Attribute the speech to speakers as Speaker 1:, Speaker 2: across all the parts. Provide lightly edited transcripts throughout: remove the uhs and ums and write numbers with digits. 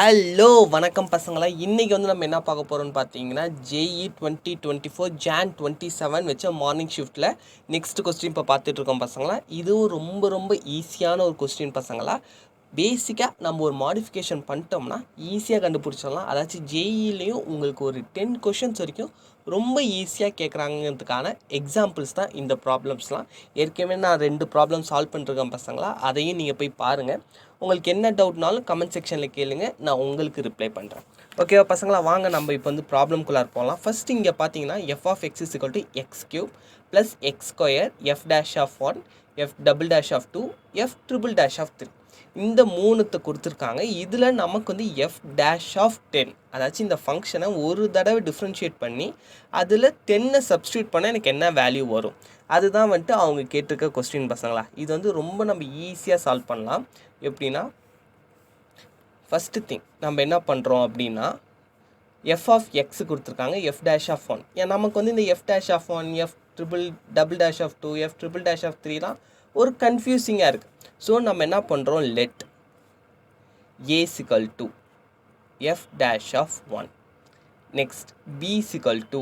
Speaker 1: Hello வணக்கம் பசங்களா. இன்றைக்கி வந்து நம்ம என்ன பார்க்க போகிறோம்னு பார்த்தீங்கன்னா JEE 2024 Jan 27 வச்ச மார்னிங் ஷிஃப்ட்டில் நெக்ஸ்ட் கொஸ்டின் இப்போ பார்த்துட்ருக்கோம் பசங்களா. இதுவும் ரொம்ப ஈஸியான ஒரு கொஸ்டின் பசங்களா. பேசிக்காக நம்ம ஒரு மாடிஃபிகேஷன் பண்ணிட்டோம்னா ஈஸியாக கண்டுபிடிச்சிடலாம். அதாச்சும் JEEலையும் உங்களுக்கு ஒரு 10 கொஷின்ஸ் வரைக்கும் ரொம்ப ஈஸியாக கேட்குறாங்கிறதுக்கான எக்ஸாம்பிள்ஸ் தான் இந்த ப்ராப்ளம்ஸ்லாம். ஏற்கனவே நான் 2 ப்ராப்ளம் சால்வ் பண்ணிருக்கேன் பசங்களா. அதையும் நீங்கள் போய் பாருங்கள். உங்களுக்கு என்ன டவுட்னாலும் கமெண்ட் செக்ஷனில் கேளுங்க, நான் உங்களுக்கு ரிப்ளை பண்ணுறேன். ஓகேவா பசங்களா, வாங்க நம்ம இப்போ வந்து ப்ராப்ளம்குள்ளார போகலாம். ஃபஸ்ட்டு இங்கே பார்த்தீங்கன்னா f of x is equal to x cube plus x square f dash of 1 f double dash of 2 f triple dash of 3 இந்த மூணுத்தை கொடுத்துருக்காங்க. இதில் நமக்கு வந்து f dash of 10, அதாச்சும் இந்த ஃபங்க்ஷனை ஒரு தடவை டிஃப்ரென்ஷியேட் பண்ணி அதில் 10 சப்ஸ்டியூட் பண்ணால் எனக்கு என்ன வேல்யூ வரும், அதுதான் வந்துட்டு அவங்க கேட்டிருக்க கொஸ்டின் பசங்களா. இது வந்து ரொம்ப நம்ம ஈஸியாக சால்வ் பண்ணலாம். எப்படின்னா, ஃபஸ்ட்டு திங் நம்ம என்ன பண்ணுறோம் அப்படின்னா, f of x கொடுத்துருக்காங்க, f dash of 1. ஏன் நமக்கு வந்து இந்த f dash of 1, f double dash of 2, f triple dash of 3 தான் ஒரு கன்ஃபியூசிங்காக இருக்குது. ஸோ நம்ம என்ன பண்ணுறோம், let a is equal to f dash of 1, next b is equal to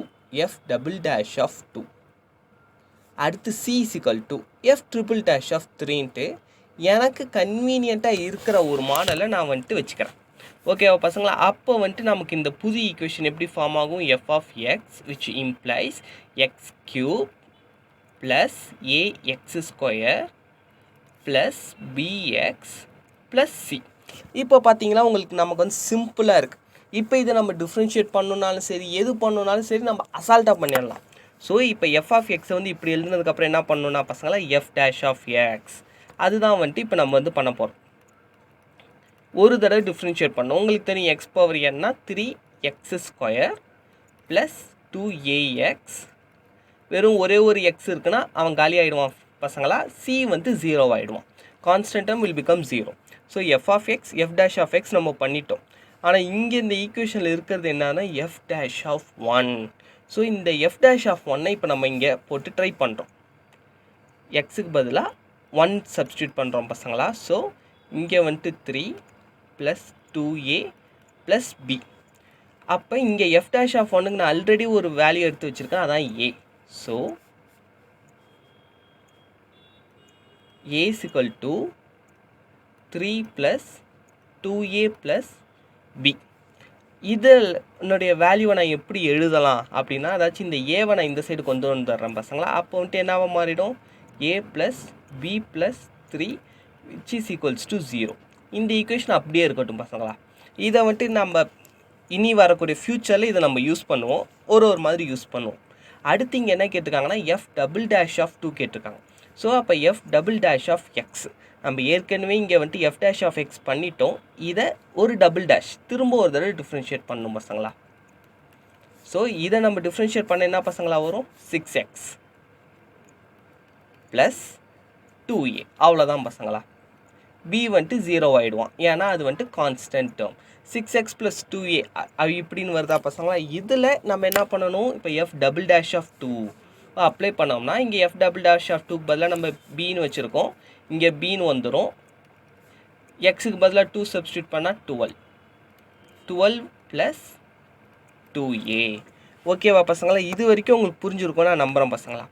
Speaker 1: f double dash of 2, அடுத்து c is equal to f triple dash of 3ன்ட்டு எனக்கு கன்வீனியண்ட்டாக இருக்கிற ஒரு மாடலை நான் வந்துட்டு வச்சுக்கிறேன். ஓகேவா பசங்களா. அப்போ வந்துட்டு நமக்கு இந்த புது ஈக்குவேஷன் எப்படி ஃபார்ம் ஆகும், f of x which implies x cube plus ax square plus bx plus c. இப்போ பார்த்தீங்கன்னா உங்களுக்கு நமக்கு வந்து சிம்பிளாக இருக்குது. இப்போ இதை நம்ம டிஃப்ரென்ஷியேட் பண்ணணுன்னாலும் சரி, எது பண்ணணுன்னாலும் சரி, நம்ம அசால்ட்டாக பண்ணிடலாம். ஸோ இப்போ f of x வந்து இப்படி எழுதுனதுக்கப்புறம் என்ன பண்ணணுன்னா பசங்களா, f dash of x, அதுதான் வந்துட்டு இப்போ நம்ம வந்து பண்ண போகிறோம். ஒரு தடவை டிஃப்ரென்ஷியேட் பண்ணோம். உங்களுக்கு தெரியும் x பவர் nனா 3x ஸ்கொயர் ப்ளஸ் 2ax. வெறும் ஒரே ஒரு எக்ஸ் இருக்குன்னா அவன் காலி ஆகிடுவான் பசங்களா. c வந்து 0 ஆகிடுவான். Constant term will become 0. So f of x, f dash of x நம்ம பண்ணிட்டோம். ஆனால் இங்கே இந்த ஈக்குவேஷனில் இருக்கிறது என்னன்னா f dash of 1. ஸோ இந்த f dash of 1ஐ இப்போ நம்ம இங்கே போட்டு ட்ரை பண்ணுறோம். எக்ஸுக்கு பதிலாக 1 சப்ஸ்டியூட் பண்ணுறோம் பசங்களா. ஸோ இங்கே வந்துட்டு 3 ப்ளஸ் 2a ப்ளஸ் b. அப்போ இங்கே f dash of 1க்கு நான் ஆல்ரெடி ஒரு வேல்யூ எடுத்து வச்சுருக்கேன், அதான் a. So a is equal to 3 plus 2a plus b. இதனுடைய வேல்யூவை நான் எப்படி எழுதலாம் அப்படின்னா, அதாச்சும் இந்த ஏவை நான் இந்த சைடு கொண்டு வந்துடுறேன் பசங்களா. அப்போ வந்துட்டு என்னவா மாறிடும், a plus b plus 3 which is equals to 0. இந்த ஈக்குவேஷன் அப்படியே இருக்கட்டும் பசங்களா. இதை வந்துட்டு நம்ம இனி வரக்கூடிய ஃப்யூச்சரில் இதை நம்ம யூஸ் பண்ணுவோம், ஒரு மாதிரி யூஸ் பண்ணுவோம். அடுத்து இங்கே என்ன கேட்டிருக்காங்கன்னா f double dash of 2 கேட்டிருக்காங்க. ஸோ அப்போ f double dash of x, நம்ம ஏற்கனவே இங்கே வந்துட்டு f dash of x பண்ணிட்டோம். இதை ஒரு டபுள் டேஷ் திரும்ப ஒரு தடவை டிஃப்ரென்ஷியேட் பண்ணணும் பசங்களா. ஸோ இதை நம்ம டிஃப்ரென்ஷியேட் பண்ண என்ன பசங்களா வரும், 6x ப்ளஸ் 2a. அவ்வளோதான் பசங்களா. b வந்துட்டு 0 ஆகிடுவான், ஏன்னா அது வந்துட்டு constant term. 6x plus 2a இப்படின்னு வருதா பசங்களா. இதில் நம்ம என்ன பண்ணணும், இப்போ f double dash of 2 apply பண்ணோம்னா இங்கே f double dash of 2க்கு பதிலாக நம்ம bன்னு வச்சுருக்கோம், இங்கே bன்னு வந்துடும். எக்ஸுக்கு பதிலாக 2 சப்ஸ்டியூட் பண்ணால் 12 ப்ளஸ் 2a. ஓகேவா பசங்களா. இது வரைக்கும் உங்களுக்கு புரிஞ்சுருக்கும் நான் நம்புகிறேன் பசங்களா.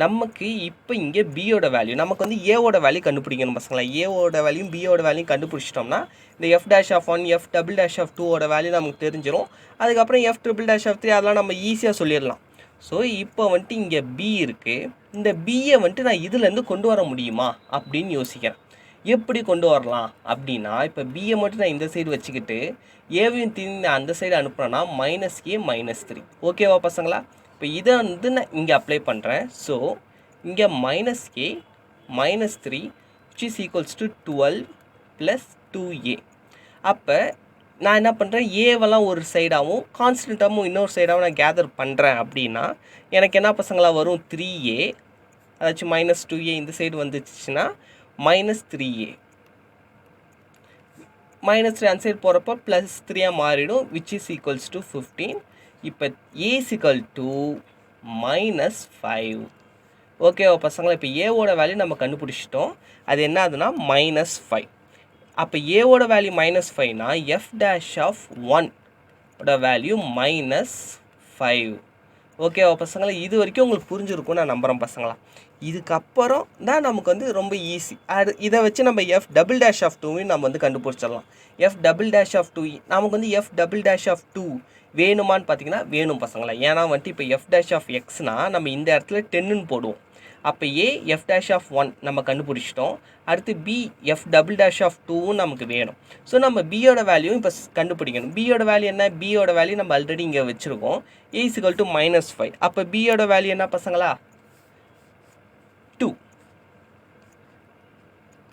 Speaker 1: நமக்கு இப்போ இங்கே பியோட வேல்யூ, நமக்கு வந்து ஏவோட வேல்யூ கண்டுபிடிக்கணும் பசங்களா. ஏவோட வேல்யூ பியோட வேல்யூ கண்டுபிடிச்சிட்டோம்னா இந்த f dash of 1, f double dash of 2ஓட வேல்யூ நமக்கு தெரிஞ்சிடும். அதுக்கப்புறம் f triple dash of 3 அதெல்லாம் நம்ம ஈஸியாக சொல்லிடலாம். ஸோ இப்போ வந்துட்டு இங்கே b இருக்குது. இந்த பியை வந்துட்டு நான் இதுலேருந்து கொண்டு வர முடியுமா அப்படின்னு யோசிக்கிறேன். எப்படி கொண்டு வரலாம் அப்படின்னா, இப்போ பியை மட்டும் நான் இந்த சைடு வச்சுக்கிட்டு ஏவையும் திரும்பி நான் அந்த சைடு அனுப்புகிறேன்னா -a -3. ஓகேவா பசங்களா. இப்போ இதை வந்து நான் இங்கே அப்ளை பண்ணுறேன். ஸோ இங்கே -a -3 which is equals to 12 plus 2a. அப்போ நான் என்ன பண்ணுறேன், ஏவெல்லாம் ஒரு சைடாகவும் கான்ஸ்டன்ட்டாகவும் இன்னொரு சைடாகவும் நான் கேதர் பண்ணுறேன் அப்படின்னா எனக்கு என்ன பசங்களா வரும், 3a, அதாச்சும் -2a இந்த சைடு வந்துச்சுன்னா -3a, -3 அந்த சைடு போகிறப்போ ப்ளஸ் 3 மாறிடும், which is equals to 15. இப்போ a is equal to -5. ஓகேவா பசங்களா. இப்போ ஏவோட வேல்யூ நம்ம கண்டுபிடிச்சிட்டோம், அது என்ன ஆகுதுன்னா -5. அப்போ ஏவோட வேல்யூ -5னா f dash of 1 வேல்யூ -5. ஓகேவா பசங்களா? இது வரைக்கும் உங்களுக்கு புரிஞ்சிருக்கும் நான் நம்புகிறேன் பசங்களா. இதுக்கப்புறம் தான் நமக்கு வந்து ரொம்ப ஈஸி. இதை வச்சு நம்ம f டபுள் டேஷ் ஆஃப் 2 நம்ம வந்து கண்டுபிடிச்சிடலாம். f டபுள் டேஷ் ஆஃப் 2 நமக்கு வந்து f டபுள் டேஷ் ஆஃப் 2 வேணுமான்னு பார்த்தீங்கன்னா வேணும் பசங்களா. ஏன்னா வந்துட்டு இப்போ f டேஷ் ஆஃப் எக்ஸ்னா நம்ம இந்த இடத்துல 10ன்னு போடுவோம். அப்போ a f dash of 1 நம்ம கண்டுபிடிச்சிட்டோம். அடுத்து b f double dash of 2 நமக்கு வேணும். ஸோ நம்ம bயோட வேல்யூ இப்போ கண்டுபிடிக்கணும். bயோட வேல்யூ என்ன? bயோட வேல்யூ நம்ம ஆல்ரெடி இங்கே வச்சுருக்கோம். a is equal to -5. அப்போ bயோட வேல்யூ என்ன பசங்களா? 2.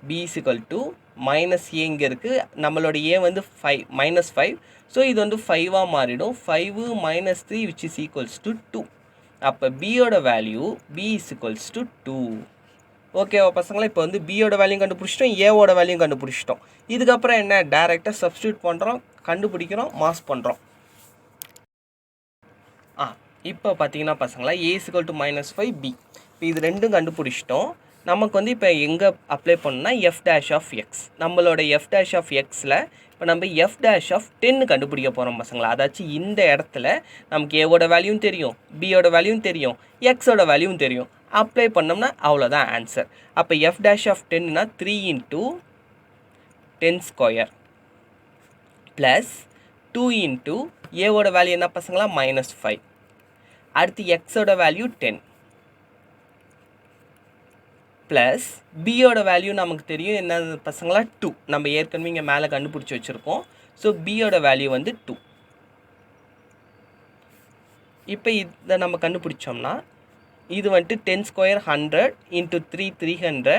Speaker 1: b is equal to -a இங்கே இருக்குது. நம்மளோட a வந்து -5. ஸோ இது வந்து 5ஆக மாறிடும். 5 - 3 which is equals to 2. அப்போ bயோட value b is equals to 2. ஓகேவா பசங்களா? இப்போ வந்து bயோட வேல்யூ கண்டுபிடிச்சிட்டோம், ஏவோட வேல்யூ கண்டுபிடிச்சிட்டோம். இதுக்கப்புறம் என்ன? டைரெக்டாக சப்ஸ்டியூட் பண்ணுறோம், கண்டுபிடிக்கிறோம், மாஸ் பண்ணுறோம். இப்போ பார்த்தீங்கன்னா பசங்களா a is equal to -5 b. இப்போ இது ரெண்டும் கண்டுபிடிச்சிட்டோம். நமக்கு வந்து இப்போ எங்கே அப்ளை பண்ணணும்னா f dash of x. நம்மளோட f dash of xல இப்போ நம்ம f dash of 10 கண்டுபிடிக்க போகிறோம் பசங்களா. அதாச்சும் இந்த இடத்துல நமக்கு ஏவோட வேல்யூவும் தெரியும், பியோட வேல்யூவும் தெரியும், எக்ஸோட வேல்யூவும் தெரியும். அப்ளை பண்ணோம்னா அவ்வளோதான் ஆன்சர். அப்போ f dash of 10னா 3 × 10 square plus 2 × ஏவோட வேல்யூ என்ன பசங்களா? -5. அடுத்து எக்ஸோட வேல்யூ 10 ப்ளஸ் பியோட வேல்யூ நமக்கு தெரியும் என்ன பசங்களா? 2. நம்ம ஏற்கனவே இங்கே மேலே கண்டுபிடிச்சி வச்சுருக்கோம். ஸோ பியோட வேல்யூ வந்து 2. இப்போ இதை நம்ம கண்டுபிடிச்சோம்னா இது வந்துட்டு 10 ஸ்கொயர் 100 × 3 300,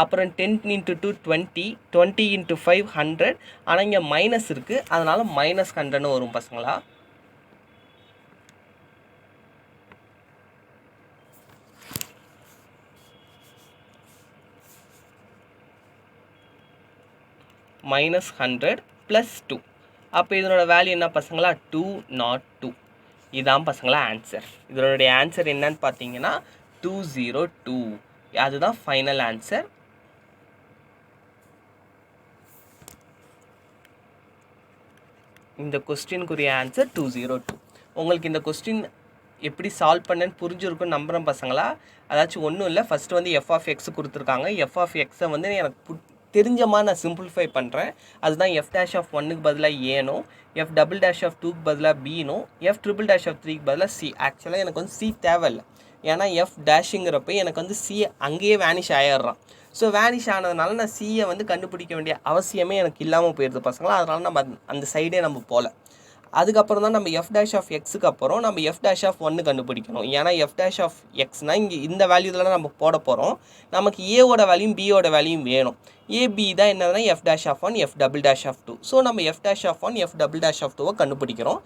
Speaker 1: அப்புறம் 10 × 2 20, 20 × 5 100. ஆனால் இங்கே மைனஸ் இருக்குது, அதனால் -100ன்னு வரும் பசங்களா. -100 + 2. அப்போ இதனோட வேல்யூ என்ன பசங்களா? 202. இதான் பசங்களா ஆன்சர். இதனுடைய ஆன்சர் என்னன்னு பார்த்தீங்கன்னா 202. அதுதான் ஃபைனல் ஆன்சர். இந்த கொஸ்டினுக்குரிய ஆன்சர் 202. உங்களுக்கு இந்த கொஸ்டின் எப்படி சால்வ் பண்ணேன்னு புரிஞ்சிருக்குன்னு நம்புகிறேன் பசங்களா. அதாச்சும் ஒன்றும் இல்லை, ஃபஸ்ட்டு வந்து f of x கொடுத்துருக்காங்க. f of x வந்து எனக்கு தெரிஞ்சமாக நான் சிம்பிளிஃபை பண்ணுறேன். அதுதான் f dash of 1க்கு பதிலாக ஏனும், f double dash of 2க்கு பதிலாக பீனும், f triple dash of 3க்கு பதிலாக c. ஆக்சுவலாக எனக்கு வந்து c தேவையில்லை, ஏன்னா f டேஷுங்கிறப்ப எனக்கு வந்து c அங்கேயே வேனிஷ் ஆகிடுறான். ஸோ வேனிஷ் ஆனதுனால நான் சியை வந்து கண்டுபிடிக்க வேண்டிய அவசியமே எனக்கு இல்லாமல் போயிடுது பசங்களா. அதனால் நம்ம அந்த சைடே நம்ம போகல. அதுக்கப்புறம் தான் நம்ம f dash of xக்கு அப்புறம் நம்ம f dash of 1 கண்டுபிடிக்கணும். ஏன்னா f dash of xனா இங்கே இந்த வேல்யூ தான் நம்ம போட போகிறோம். நமக்கு ஏவோட வேல்யூயும் பியோட வேல்யூயும் வேணும். ab தான் என்னதுன்னா f dash of 1 f double dash of 2. So நம்ம f dash of 1 f double dash of 2 கண்டுபிடிக்கிறோம்.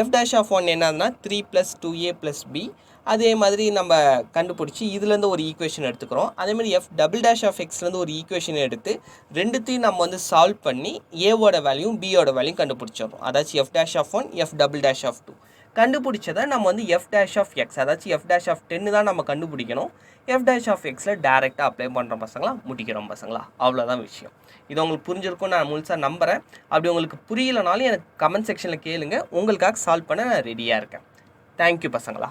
Speaker 1: f dash of 1 என்னதுன்னா 3 + 2a + b. அதே மாதிரி நம்ம கண்டுபிடிச்சி இதுலேருந்து ஒரு ஈக்குவேஷன் எடுத்துக்கிறோம். அதேமாதிரி f double dash of xலேருந்து ஒரு ஈக்குவேஷன் எடுத்து ரெண்டுத்தையும் நம்ம வந்து சால்வ் பண்ணி ஏவோட வேல்யூயும் பியோட வேல்யூயும் கண்டுபிடிச்சிடறோம். அதாச்சும் f dash of 1 f double dash of 2 கண்டுபிடிச்சதை நம்ம வந்து f dash of x, அதாச்சும் f dash of 10 தான் நம்ம கண்டுபிடிக்கணும். f dash of xல டேரெக்டாக அப்ளை பண்ணுறோம் பசங்களா, முடிக்கிறோம் பசங்களா. அவ்வளோதான் விஷயம். இது உங்களுக்கு புரிஞ்சிருக்கும் நான் முழுசாக நம்புகிறேன். அப்படி உங்களுக்கு புரியலனாலும் எனக்கு கமெண்ட் செக்ஷனில் கேளுங்க, உங்களுக்காக சால்வ் பண்ண நான் ரெடியாக இருக்கேன். தேங்க்யூ பசங்களா.